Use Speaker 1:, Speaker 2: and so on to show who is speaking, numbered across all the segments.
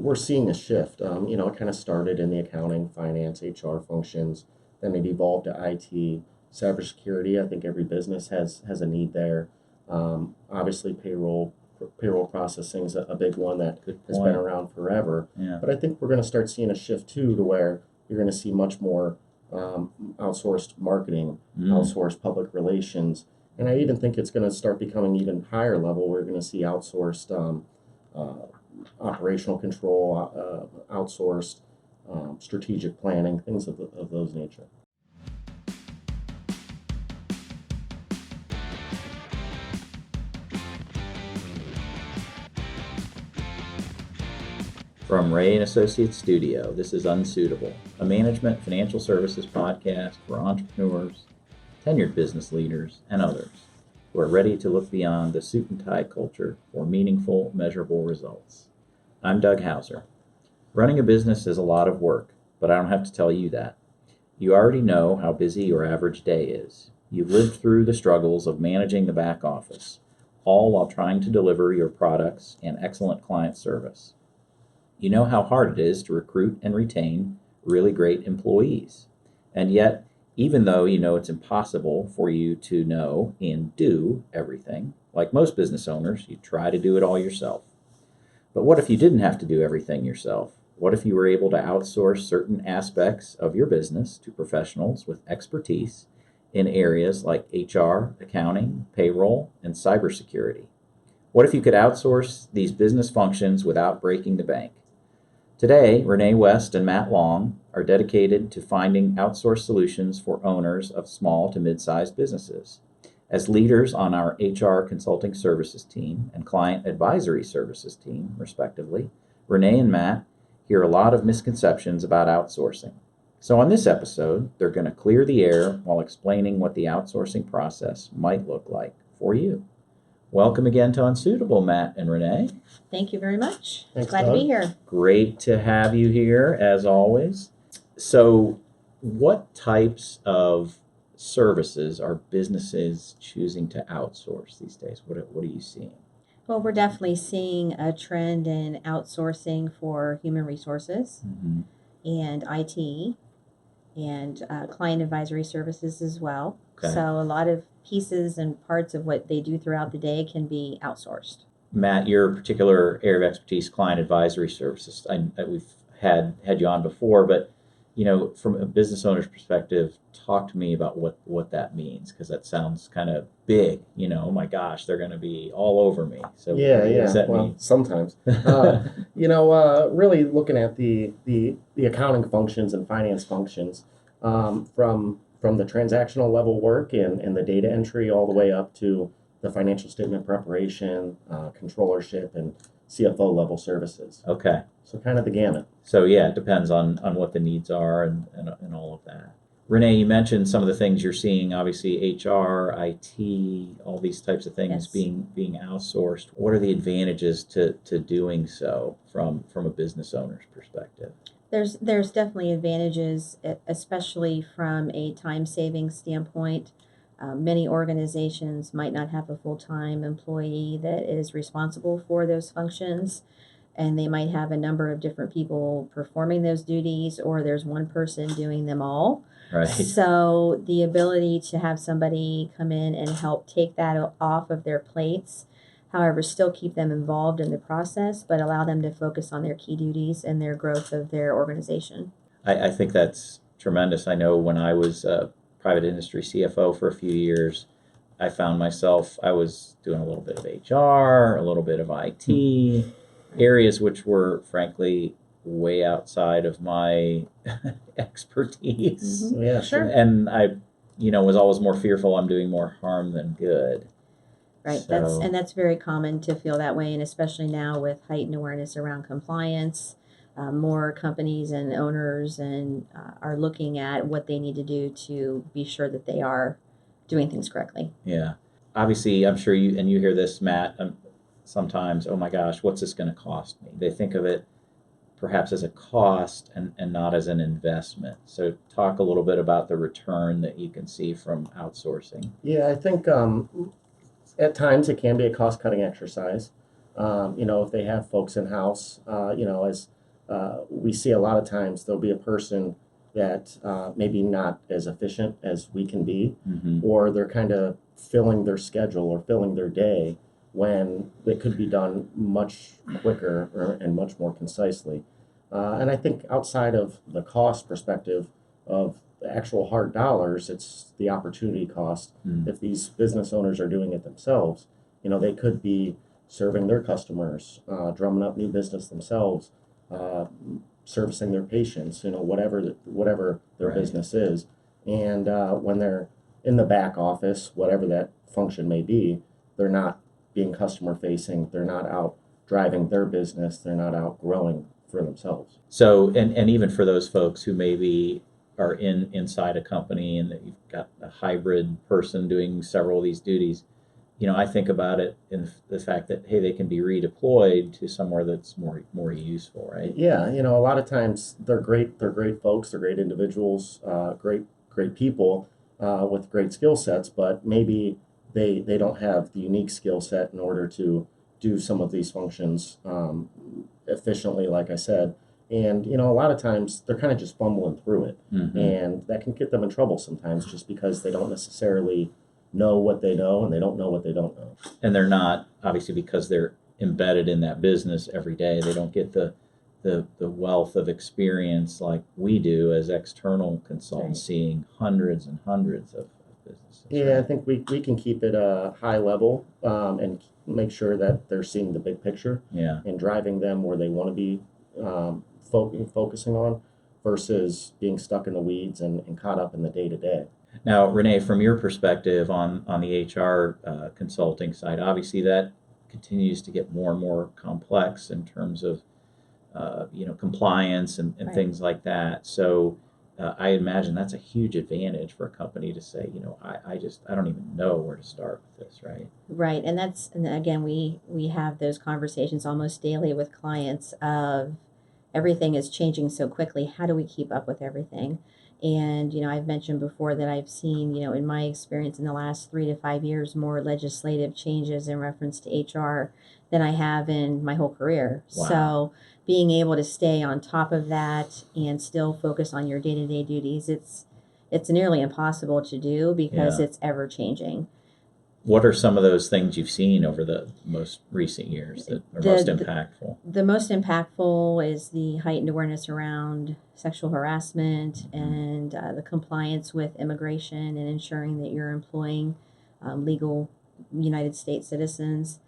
Speaker 1: we're seeing a shift. It kind of started in the accounting, finance, HR functions, then it evolved to IT, cybersecurity. I think every business has a need there. Obviously, payroll processing is a big one that has been around forever.
Speaker 2: Yeah.
Speaker 1: But I think we're going to start seeing a shift too, to where you're going to see much more outsourced marketing, outsourced public relations, and I even think it's going to start becoming even higher level. We're going to see outsourced operational control, outsourced strategic planning, things of those nature.
Speaker 2: From Ray and Associates Studio, this is Unsuitable, a management financial services podcast for entrepreneurs, tenured business leaders, and others who are ready to look beyond the suit and tie culture for meaningful, measurable results. I'm Doug Hauser. Running a business is a lot of work, but I don't have to tell you that. You already know how busy your average day is. You've lived through the struggles of managing the back office, all while trying to deliver your products and excellent client service. You know how hard it is to recruit and retain really great employees. And yet, even though you know it's impossible for you to know and do everything, like most business owners, you try to do it all yourself. But what if you didn't have to do everything yourself? What if you were able to outsource certain aspects of your business to professionals with expertise in areas like HR, accounting, payroll, and cybersecurity? What if you could outsource these business functions without breaking the bank? Today, Renee West and Matt Long are dedicated to finding outsourced solutions for owners of small to mid-sized businesses. As leaders on our HR consulting services team and client advisory services team, respectively, Renee and Matt hear a lot of misconceptions about outsourcing. So on this episode, they're going to clear the air while explaining what the outsourcing process might look like for you. Welcome again to Unsuitable, Matt and Renee.
Speaker 3: Thank you very much.
Speaker 1: Thanks,
Speaker 3: Glad
Speaker 1: Doug.
Speaker 3: to be here.
Speaker 2: Great to have you here, as always. So, what types of services are businesses choosing to outsource these days? What are you seeing?
Speaker 3: Well, we're definitely seeing a trend in outsourcing for human resources and IT and client advisory services as well.
Speaker 2: Okay.
Speaker 3: So a lot of pieces and parts of what they do throughout the day can be outsourced.
Speaker 2: Matt, your particular area of expertise, client advisory services. We've had you on before, but from a business owner's perspective, talk to me about what that means, because that sounds kind of big. Oh my gosh, they're going to be all over me. So what does that mean?
Speaker 1: Sometimes. Really looking at the accounting functions and finance functions, from the transactional level work and the data entry all the way up to the financial statement preparation, controllership, and CFO level services.
Speaker 2: Okay.
Speaker 1: So kind of the gamut.
Speaker 2: So yeah, it depends on what the needs are and all of that. Renee, you mentioned some of the things you're seeing, obviously HR, IT, all these types of things being outsourced. What are the advantages to doing so from a business owner's perspective?
Speaker 3: There's definitely advantages, especially from a time-saving standpoint. Many organizations might not have a full-time employee that is responsible for those functions, and they might have a number of different people performing those duties, or there's one person doing them all.
Speaker 2: Right.
Speaker 3: So the ability to have somebody come in and help take that off of their plates, however, still keep them involved in the process, but allow them to focus on their key duties and their growth of their organization.
Speaker 2: I think that's tremendous. I know when I was a private industry CFO for a few years, I found myself, I was doing a little bit of HR, a little bit of IT, areas which were frankly way outside of my expertise.
Speaker 3: Mm-hmm.
Speaker 1: Yeah,
Speaker 3: sure.
Speaker 2: And I, was always more fearful I'm doing more harm than good.
Speaker 3: Right.
Speaker 2: So,
Speaker 3: that's very common to feel that way, and especially now with heightened awareness around compliance, more companies and owners are looking at what they need to do to be sure that they are doing things correctly.
Speaker 2: Yeah. Obviously, I'm sure you hear this, Matt, sometimes, oh my gosh, what's this going to cost me? They think of it perhaps as a cost and not as an investment. So talk a little bit about the return that you can see from outsourcing.
Speaker 1: Yeah, I think at times it can be a cost-cutting exercise. If they have folks in house, as we see a lot of times, there'll be a person that maybe not as efficient as we can be,
Speaker 2: Mm-hmm.
Speaker 1: or they're kind of filling their schedule or filling their day when it could be done much quicker and much more concisely. And I think outside of the cost perspective of the actual hard dollars, it's the opportunity cost.
Speaker 2: Mm.
Speaker 1: If these business owners are doing it themselves, they could be serving their customers, drumming up new business themselves, uh, servicing their patients, whatever their
Speaker 2: Right.
Speaker 1: business is. And when they're in the back office, whatever that function may be, they're not being customer facing. They're not out driving their business. They're not out growing for themselves.
Speaker 2: So, and even for those folks who maybe are inside a company and that you've got a hybrid person doing several of these duties, I think about it in the fact that, hey, they can be redeployed to somewhere that's more useful, right?
Speaker 1: Yeah, a lot of times they're great. They're great folks. They're great individuals. Great people with great skill sets. But maybe they don't have the unique skill set in order to do some of these functions efficiently, like I said. And a lot of times they're kind of just fumbling through it,
Speaker 2: Mm-hmm.
Speaker 1: and that can get them in trouble sometimes, just because they don't necessarily know what they know and they don't know what they don't know.
Speaker 2: And they're not, obviously, because they're embedded in that business every day, they don't get the wealth of experience like we do as external consultants,
Speaker 3: Right.
Speaker 2: seeing hundreds and hundreds of businesses.
Speaker 1: Yeah, I
Speaker 2: Right?
Speaker 1: think we can keep it a high level and make sure that they're seeing the big picture
Speaker 2: Yeah.
Speaker 1: and driving them where they want to be focusing on, versus being stuck in the weeds and caught up in the day to day.
Speaker 2: Now, Renee, from your perspective on the HR consulting side, obviously that continues to get more and more complex in terms of compliance and
Speaker 3: Right.
Speaker 2: things like that. So I imagine that's a huge advantage for a company to say, I don't even know where to start with this, right?
Speaker 3: Right, and again, we have those conversations almost daily with clients of everything is changing so quickly. How do we keep up with everything? And I've mentioned before that I've seen, in my experience in the last 3 to 5 years, more legislative changes in reference to HR than I have in my whole career.
Speaker 2: Wow.
Speaker 3: So being able to stay on top of that and still focus on your day-to-day duties, it's nearly impossible to do because
Speaker 2: Yeah.
Speaker 3: it's ever changing.
Speaker 2: What are some of those things you've seen over the most recent years that are most impactful?
Speaker 3: The most impactful is the heightened awareness around sexual harassment and the compliance with immigration and ensuring that you're employing legal United States citizens.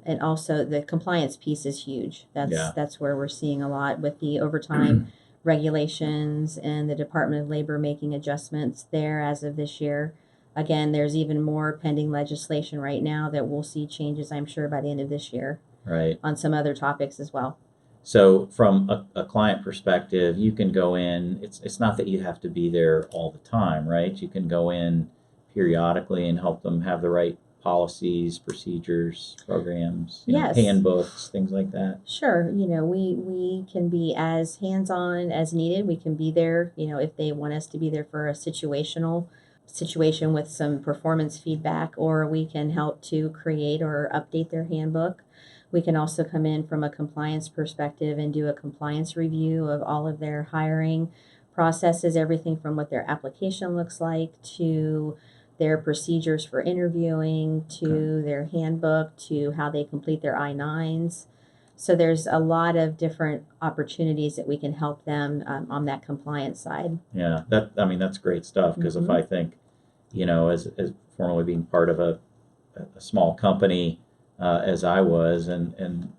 Speaker 3: And also the compliance piece is huge.
Speaker 2: Yeah.
Speaker 3: That's where we're seeing a lot with the overtime regulations and the Department of Labor making adjustments there as of this year. Again, there's even more pending legislation right now that we'll see changes, I'm sure, by the end of this year
Speaker 2: Right.
Speaker 3: on some other topics as well.
Speaker 2: So from a client perspective, you can go in, it's not that you have to be there all the time, right? You can go in periodically and help them have the right policies, procedures, programs,
Speaker 3: Yes.
Speaker 2: handbooks, things like that.
Speaker 3: Sure, we can be as hands-on as needed. We can be there, if they want us to be there for a situation with some performance feedback, or we can help to create or update their handbook. We can also come in from a compliance perspective and do a compliance review of all of their hiring processes, everything from what their application looks like to their procedures for interviewing to their handbook to how they complete their I-9s. So there's a lot of different opportunities that we can help them on that compliance side.
Speaker 2: Yeah, that's great stuff, because if I think, as formerly being part of a small company, as I was, and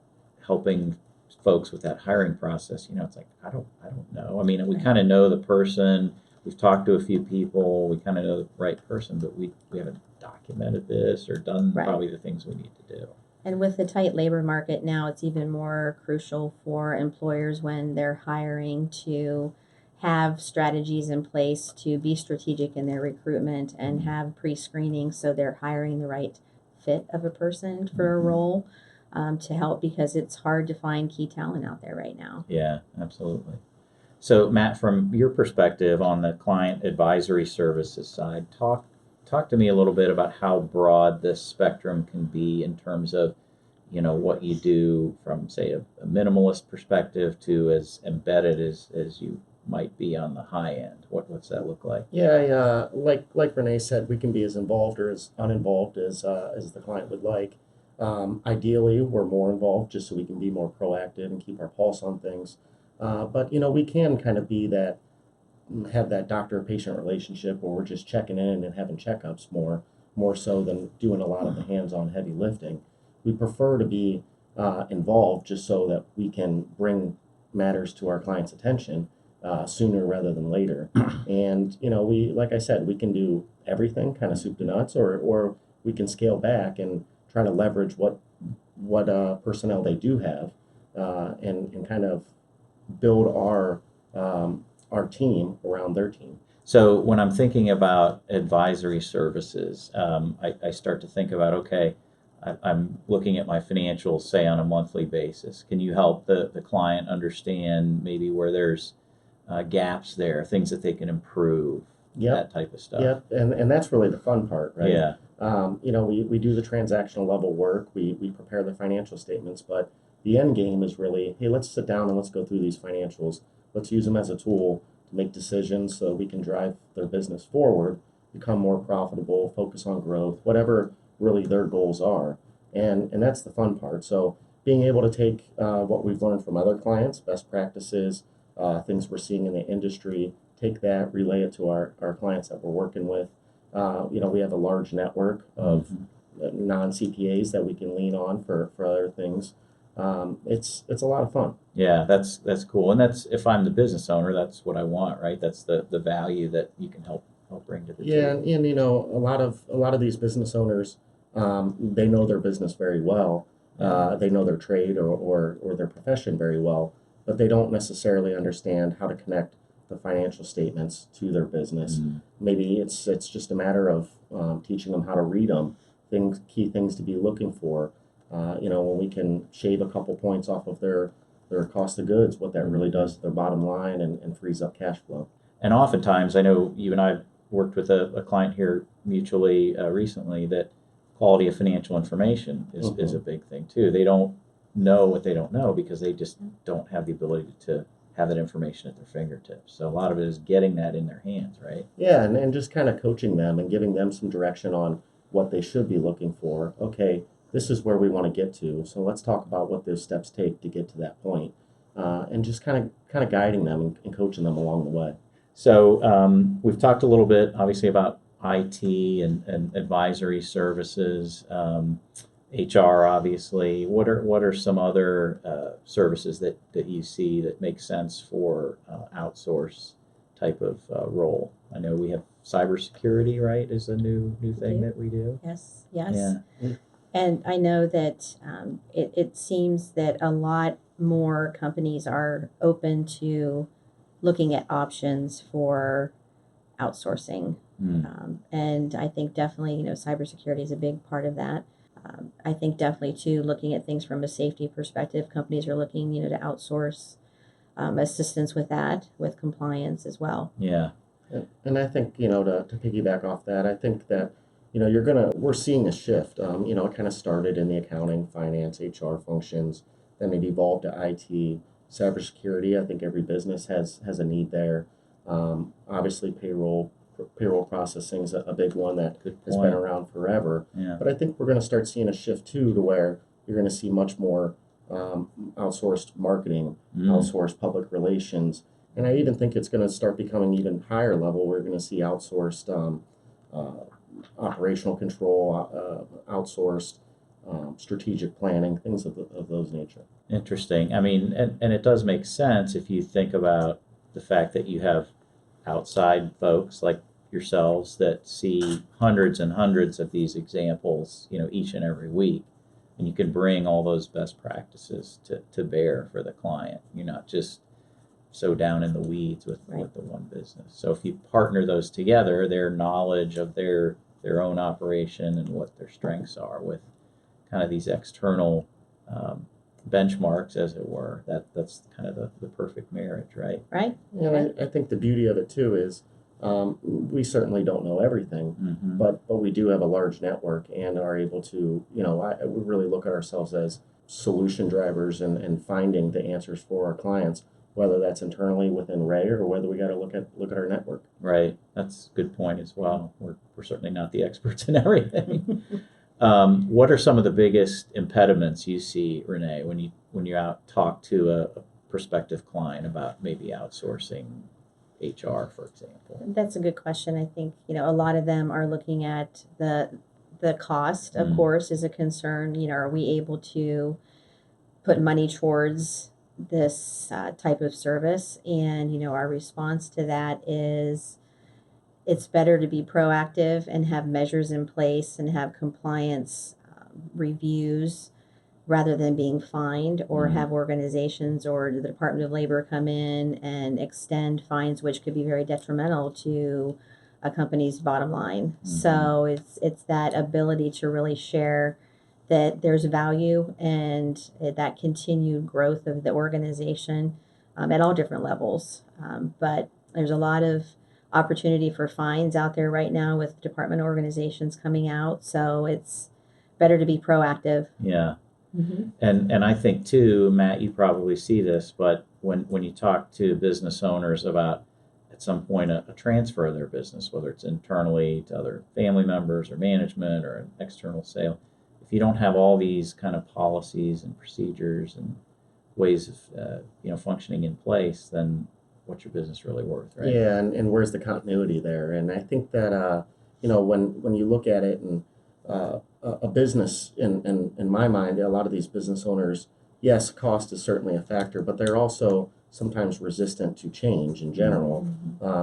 Speaker 2: helping folks with that hiring process, it's like, I don't know. I mean, we kind of know the person. We've talked to a few people. We kind of know the right person, but we haven't documented this or done probably the things we need to do.
Speaker 3: And with the tight labor market now, it's even more crucial for employers when they're hiring to have strategies in place to be strategic in their recruitment and have pre-screening so they're hiring the right fit of a person for a role to help, because it's hard to find key talent out there right now.
Speaker 2: Yeah, absolutely. So Matt, from your perspective on the client advisory services side, talk to me a little bit about how broad this spectrum can be in terms of, what you do from, say, a minimalist perspective to as embedded as you might be on the high end? What's that look like?
Speaker 1: Yeah, like Renee said, we can be as involved or as uninvolved as the client would like. Ideally, we're more involved just so we can be more proactive and keep our pulse on things. But we can kind of be that have that doctor-patient relationship where we're just checking in and having checkups more so than doing a lot of the hands-on heavy lifting. We prefer to be involved just so that we can bring matters to our clients' attention sooner rather than later. And we, like I said, we can do everything, kind of soup to nuts, or we can scale back and try to leverage what personnel they do have, and kind of build our team around their team.
Speaker 2: So when I'm thinking about advisory services, I start to think about, okay, I'm looking at my financials, say, on a monthly basis. Can you help the client understand maybe where there's gaps there, things that they can improve,
Speaker 1: Yep.
Speaker 2: that type of stuff?
Speaker 1: Yep, and that's really the fun part, right?
Speaker 2: Yeah.
Speaker 1: We do the transactional level work, we prepare the financial statements, but the end game is really, hey, let's sit down and let's go through these financials. Let's use them as a tool to make decisions so we can drive their business forward, become more profitable, focus on growth, whatever really their goals are. And that's the fun part. So being able to take what we've learned from other clients, best practices, things we're seeing in the industry, take that, relay it to our clients that we're working with. We have a large network of non-CPAs that we can lean on for other things. It's a lot of fun.
Speaker 2: Yeah, that's cool. And that's, if I'm the business owner, that's what I want, right? That's the value that you can help bring to the
Speaker 1: Yeah,
Speaker 2: table.
Speaker 1: and a lot of these business owners, they know their business very well. They know their trade or their profession very well, but they don't necessarily understand how to connect the financial statements to their business. Maybe it's just a matter of teaching them how to read them, key things to be looking for. When we can shave a couple points off of their cost of goods, what that really does to their bottom line and frees up cash flow.
Speaker 2: And oftentimes, I know you and I worked with a client here mutually recently, that quality of financial information is a big thing too. They don't know what they don't know because they just don't have the ability to have that information at their fingertips. So a lot of it is getting that in their hands, right?
Speaker 1: Yeah, and just kind of coaching them and giving them some direction on what they should be looking for. Okay, this is where we want to get to. So let's talk about what those steps take to get to that point, and just kind of guiding them and coaching them along the way.
Speaker 2: So we've talked a little bit, obviously, about IT and advisory services, HR, obviously. What are some other services that you see that make sense for outsource type of role? I know we have cybersecurity, right, is a new thing that we do.
Speaker 3: Yes.
Speaker 2: Yeah.
Speaker 3: And I know that it seems that a lot more companies are open to looking at options for outsourcing. And I think definitely, cybersecurity is a big part of that. I think definitely, too, looking at things from a safety perspective, companies are looking, to outsource assistance with that, with compliance as well.
Speaker 2: Yeah.
Speaker 1: And I think, to piggyback off that, I think that, we're seeing a shift. It kind of started in the accounting, finance, HR functions, then it evolved to IT, cybersecurity. I think every business has a need there. Obviously, payroll processing is a big one that has been around forever.
Speaker 2: Yeah.
Speaker 1: But I think we're going to start seeing a shift too, to where you're going to see much more outsourced marketing, outsourced public relations, and I even think it's going to start becoming even higher level. We're going to see outsourced operational control, outsourced strategic planning, things of those nature.
Speaker 2: Interesting. I mean, and it does make sense if you think about the fact that you have outside folks like yourselves that see hundreds and hundreds of these examples, each and every week, and you can bring all those best practices to bear for the client. You're not just so down in the weeds with the one business. So if you partner those together, their knowledge of their own operation and what their strengths are with kind of these external benchmarks, as it were, that's kind of the perfect marriage, right?
Speaker 3: Right.
Speaker 1: And I think the beauty of it too is We certainly don't know everything,
Speaker 2: Mm-hmm.
Speaker 1: but we do have a large network and are able to, we really look at ourselves as solution drivers and finding the answers for our clients, whether that's internally within Ray or whether we got to look at our network.
Speaker 2: Right. That's a good point as well. We're certainly not the experts in everything. What are some of the biggest impediments you see, Renee, when you out talk to a prospective client about maybe outsourcing HR, for example?
Speaker 3: That's a good question. I think, a lot of them are looking at the cost, of
Speaker 2: Mm.
Speaker 3: course, is a concern. Are we able to put money towards this type of service? And, our response to that is it's better to be proactive and have measures in place and have compliance reviews rather than being fined, or
Speaker 2: Mhm.
Speaker 3: have organizations or the Department of Labor come in and extend fines, which could be very detrimental to a company's bottom line.
Speaker 2: Mhm.
Speaker 3: So it's that ability to really share that there's value and that continued growth of the organization at all different levels. But there's a lot of opportunity for fines out there right now with department organizations coming out. So it's better to be proactive.
Speaker 2: Yeah.
Speaker 3: Mm-hmm.
Speaker 2: And I think too, Matt, you probably see this, but when you talk to business owners about at some point a transfer of their business, whether it's internally to other family members or management or an external sale, if you don't have all these kind of policies and procedures and ways of functioning in place, then what's your business really worth, right?
Speaker 1: Yeah, and where's the continuity there? And I think that when you look at it and a business in my mind, a lot of these business owners, yes, cost is certainly a factor, but they're also sometimes resistant to change in general.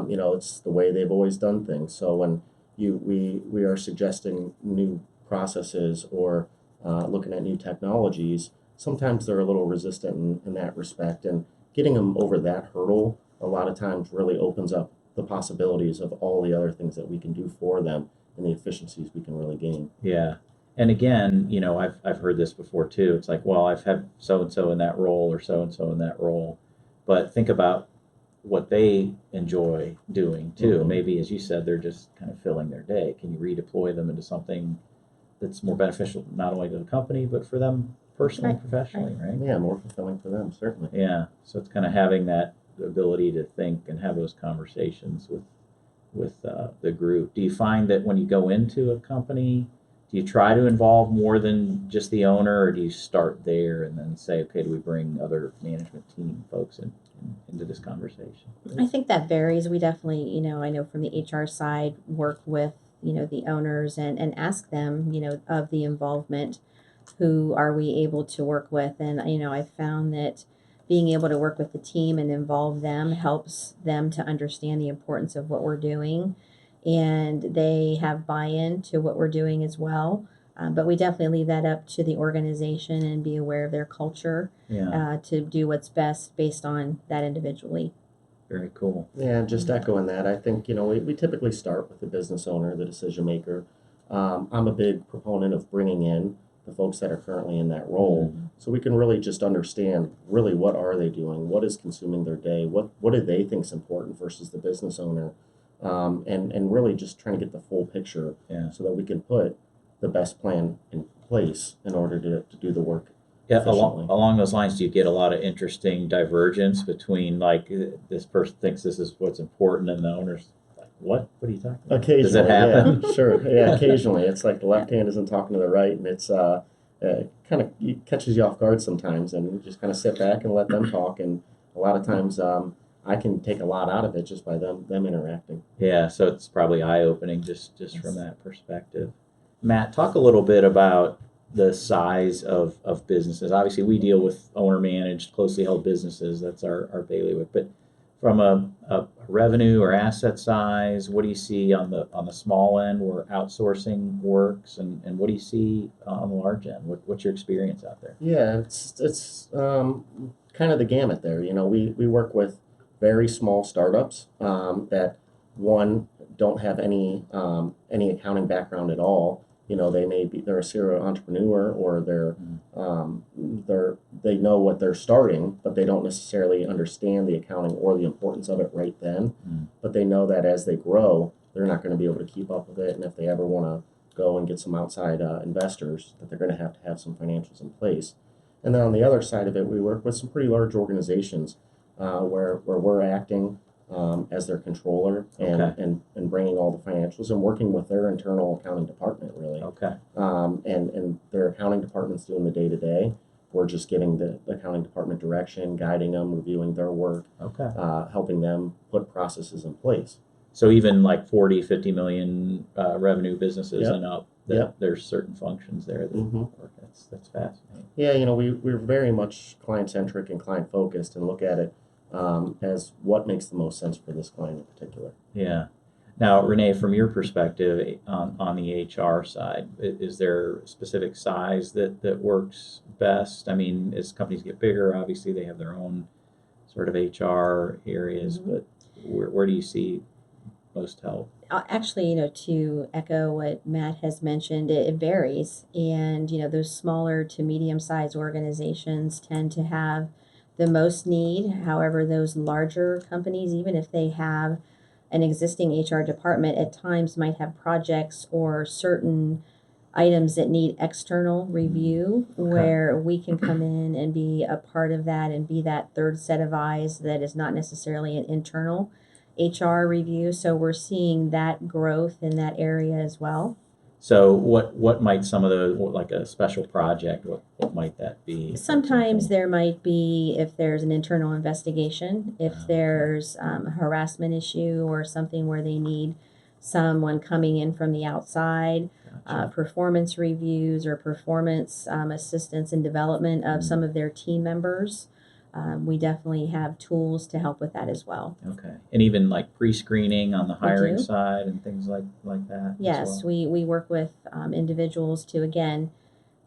Speaker 1: It's the way they've always done things. So when we are suggesting new processes or looking at new technologies, sometimes they're a little resistant in that respect, and getting them over that hurdle a lot of times really opens up the possibilities of all the other things that we can do for them and the efficiencies we can really gain.
Speaker 2: Yeah. And again, I've heard this before too. It's like, well, I've had so and so in that role or so and so in that role, but think about what they enjoy doing too.
Speaker 1: Mhm.
Speaker 2: Maybe, as you said, they're just kind of filling their day. Can you redeploy them into something that's more beneficial not only to the company but for them personally and
Speaker 3: Right,
Speaker 2: professionally, right?
Speaker 1: Yeah, more fulfilling for them, certainly.
Speaker 2: Yeah. So it's kind of having that ability to think and have those conversations with the group. Do you find that when you go into a company, do you try to involve more than just the owner, or do you start there and then say, okay, do we bring other management team folks into this conversation?
Speaker 3: I think that varies. We definitely, I know from the HR side, work with, the owners and ask them, of the involvement, who are we able to work with? And, I've found that being able to work with the team and involve them helps them to understand the importance of what we're doing. And they have buy-in to what we're doing as well. But we definitely leave that up to the organization and be aware of their culture
Speaker 2: Yeah,
Speaker 3: to do what's best based on that individually.
Speaker 2: very cool.
Speaker 1: Yeah, just echoing that, I think, we typically start with the business owner, the decision maker. I'm a big proponent of bringing in the folks that are currently in that role so we can really just understand really what are they doing, what is consuming their day, what do they think is important versus the business owner, and really just trying to get the full picture
Speaker 2: Yeah.
Speaker 1: so that we can put the best plan in place in order to do the work
Speaker 2: Yeah,
Speaker 1: efficiently.
Speaker 2: along those lines, do you get a lot of interesting divergence between like this person thinks this is what's important and the owner's like, what? What are you talking about?
Speaker 1: Occasionally,
Speaker 2: Does that happen?
Speaker 1: yeah, sure, yeah. Occasionally, it's like the left hand isn't talking to the right, and it's kind of catches you off guard sometimes, and you just kind of sit back and let them talk. And a lot of times, I can take a lot out of it just by them interacting.
Speaker 2: Yeah, so it's probably eye-opening just from that perspective. Matt, talk a little bit about the size of businesses. Obviously, we deal with owner-managed, closely held businesses. That's our bailiwick. But from a revenue or asset size, what do you see on the small end where outsourcing works, and what do you see on the large end? What's your experience out there?
Speaker 1: Yeah, it's kind of the gamut there. We work with very small startups that one don't have any accounting background at all, they're a serial entrepreneur, or they know what they're starting, but they don't necessarily understand the accounting or the importance of it right then. But they know that as they grow, they're not going to be able to keep up with it, and if they ever want to go and get some outside investors, that they're going to have some financials in place. And then on the other side of it, we work with some pretty large organizations where we're acting as their controller and bringing all the financials and working with their internal accounting department, really.
Speaker 2: Okay.
Speaker 1: And their accounting department's doing the day-to-day. We're just giving the accounting department direction, guiding them, reviewing their work, helping them put processes in place.
Speaker 2: So even like 40, 50 million revenue businesses and up, there's certain functions there that work. That's fascinating.
Speaker 1: Yeah, we're very much client-centric and client-focused, and look at it as what makes the most sense for this client in particular.
Speaker 2: Yeah. Now, Renee, from your perspective on the HR side, is there a specific size that works best? I mean, as companies get bigger, obviously they have their own sort of HR areas, but where do you see most help?
Speaker 3: Actually, to echo what Matt has mentioned, it varies. And, those smaller to medium-sized organizations tend to have the most need. However, those larger companies, even if they have an existing HR department, at times might have projects or certain items that need external review, where we can come in and be a part of that and be that third set of eyes that is not necessarily an internal HR review. So we're seeing that growth in that area as well.
Speaker 2: So what might some of those, like a special project, what might that be?
Speaker 3: Sometimes there might be, if there's an internal investigation, if there's a harassment issue or something where they need someone coming in from the outside, performance reviews or performance assistance and development of some of their team members. We definitely have tools to help with that as well.
Speaker 2: Okay. And even like pre-screening on the hiring side and things like that?
Speaker 3: Yes,
Speaker 2: as well?
Speaker 3: we work with individuals to, again,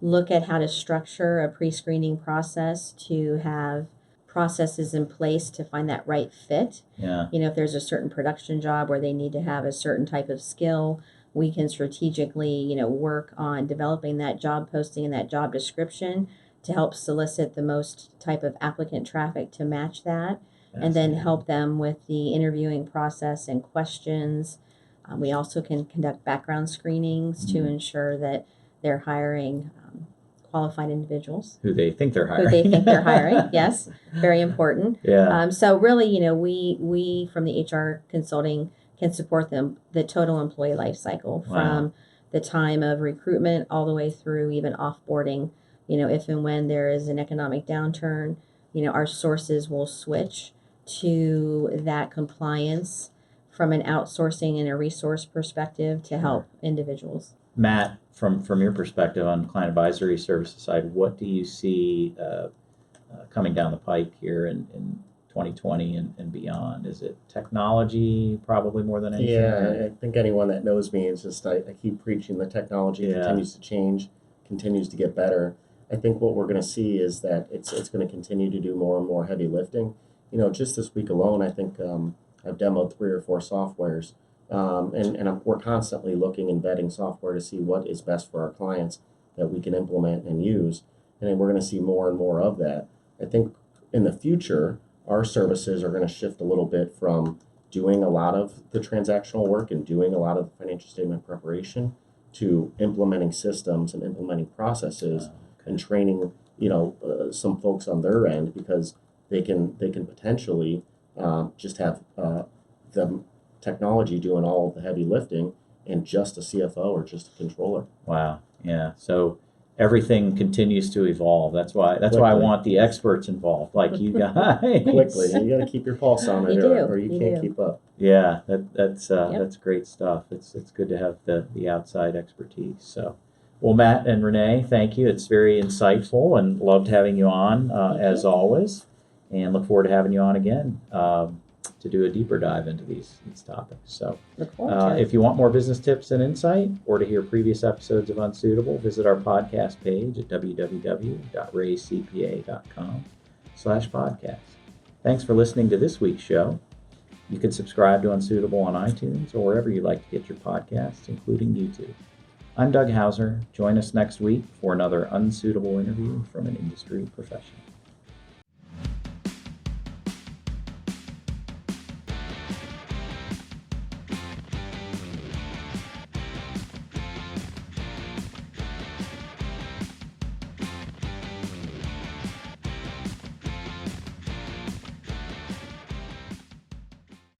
Speaker 3: look at how to structure a pre-screening process, to have processes in place to find that right fit.
Speaker 2: Yeah.
Speaker 3: If there's a certain production job where they need to have a certain type of skill, we can strategically, work on developing that job posting and that job description to help solicit the most type of applicant traffic to match that, and then help them with the interviewing process and questions. We also can conduct background screenings to ensure that they're hiring qualified individuals.
Speaker 2: Who they think they're hiring.
Speaker 3: Yes, very important.
Speaker 2: Yeah.
Speaker 3: So really, we from the HR consulting can support them, the total employee life cycle, from the time of recruitment all the way through even offboarding. If and when there is an economic downturn, our sources will switch to that compliance from an outsourcing and a resource perspective to help individuals.
Speaker 2: Matt, from your perspective on client advisory services side, what do you see coming down the pike here in 2020 and beyond? Is it technology probably more than anything?
Speaker 1: Yeah, I think anyone that knows me is just, I keep preaching the technology continues to change, continues to get better. I think what we're going to see is that it's going to continue to do more and more heavy lifting. Just this week alone, I think I've demoed 3 or 4 softwares, and we're constantly looking and vetting software to see what is best for our clients that we can implement and use. And then we're going to see more and more of that. I think in the future, our services are going to shift a little bit from doing a lot of the transactional work and doing a lot of the financial statement preparation to implementing systems and implementing processes and training, some folks on their end, because they can potentially just have the technology doing all of the heavy lifting and just a CFO or just a controller.
Speaker 2: Wow. Yeah. So everything continues to evolve. That's why I want the experts involved, like you guys.
Speaker 1: Quickly, you got to keep your pulse on it, or you can't keep up.
Speaker 2: Yeah, that's great stuff. It's good to have the outside expertise. So, well, Matt and Renee, thank you. It's very insightful, and loved having you on as always, and look forward to having you on again to do a deeper dive into these topics. So, if you want more business tips and insight, or to hear previous episodes of Unsuitable, visit our podcast page at www.raisecpa.com/podcast. Thanks for listening to this week's show. You can subscribe to Unsuitable on iTunes or wherever you like to get your podcasts, including YouTube. I'm Doug Hauser. Join us next week for another unsuitable interview from an industry professional.